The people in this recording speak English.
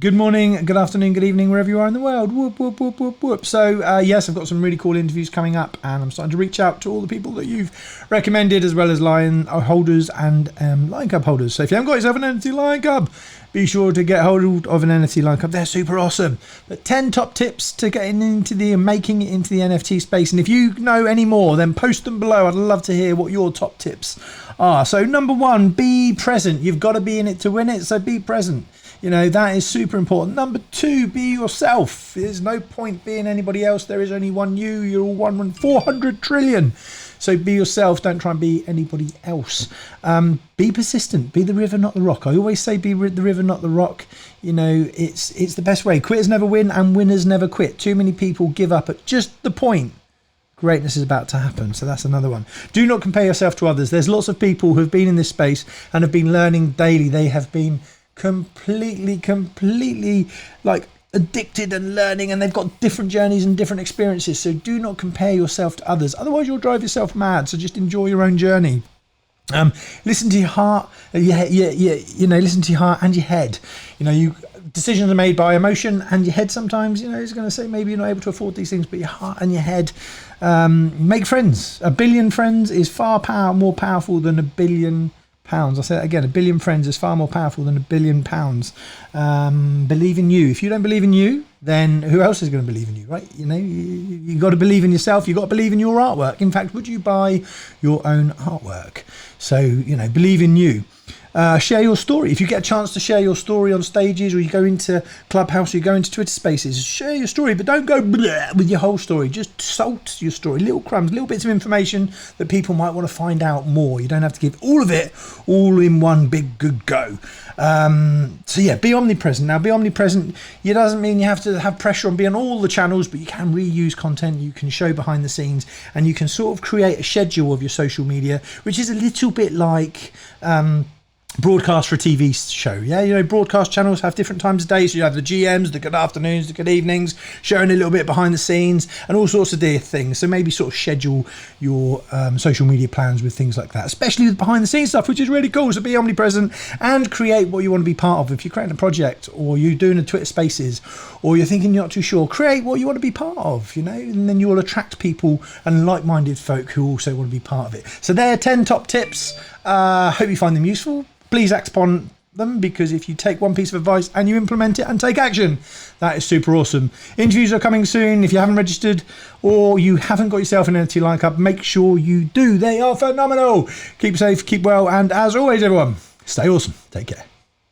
Good morning, good afternoon, good evening, wherever you are in the world. Whoop, whoop, whoop, whoop, whoop. So, yes, I've got some really cool interviews coming up, and I'm starting to reach out to all the people that you've recommended, as well as Lion holders and Lion Cub holders. So if you haven't got yourself an NFT Lion Cub, be sure to get hold of an NFT Lion Cub. They're super awesome. But 10 top tips to getting into making it into the NFT space. And if you know any more, then post them below. I'd love to hear what your top tips are. So number one, be present. You've got to be in it to win it, so be present. You know, that is super important. Number two, be yourself. There's no point being anybody else. There is only one you. You're all one 400 trillion. So be yourself. Don't try and be anybody else. Be persistent. Be the river, not the rock. I always say be the river, not the rock. You know, it's the best way. Quitters never win and winners never quit. Too many people give up at just the point greatness is about to happen. So that's another one. Do not compare yourself to others. There's lots of people who have been in this space and have been learning daily. They have been completely like addicted and learning, and they've got different journeys and different experiences. So do not compare yourself to others, otherwise you'll drive yourself mad. So just enjoy your own journey. Listen to your heart. Listen to your heart and your head. You know, decisions are made by emotion, and your head sometimes, you know, is going to say maybe you're not able to afford these things, but your heart and your head. Make friends. 1 billion friends is far more powerful than £1 billion. I'll say that again. 1 billion friends is far more powerful than £1 billion. Believe in you. If you don't believe in you, then who else is going to believe in you, right? You know, you got to believe in yourself. You got to believe in your artwork. In fact, would you buy your own artwork? So, you know, believe in you. Share your story. If you get a chance to share your story on stages, or you go into Clubhouse, or you go into Twitter Spaces, share your story, but don't go with your whole story. Just salt your story, little crumbs, little bits of information that people might want to find out more. You don't have to give all of it all in one big good go. So yeah, be omnipresent. Now, be omnipresent, it doesn't mean you have to have pressure on being on all the channels, but you can reuse content, you can show behind the scenes, and you can sort of create a schedule of your social media, which is a little bit like broadcast for a TV show. Yeah, you know, broadcast channels have different times of day, so you have the GMs, the good afternoons, the good evenings, showing a little bit behind the scenes and all sorts of dear things. So maybe sort of schedule your social media plans with things like that, especially with behind the scenes stuff, which is really cool. So be omnipresent and create what you want to be part of. If you're creating a project, or you're doing a Twitter Spaces, or you're thinking you're not too sure, create what you want to be part of, you know, and then you will attract people and like-minded folk who also want to be part of it. So there are 10 top tips. Hope you find them useful. Please act upon them, because if you take one piece of advice and you implement it and take action, that is super awesome. Interviews are coming soon. If you haven't registered or you haven't got yourself an NFT Lion Cub, make sure you do. They are phenomenal. Keep safe, keep well, and as always, everyone, stay awesome. Take care.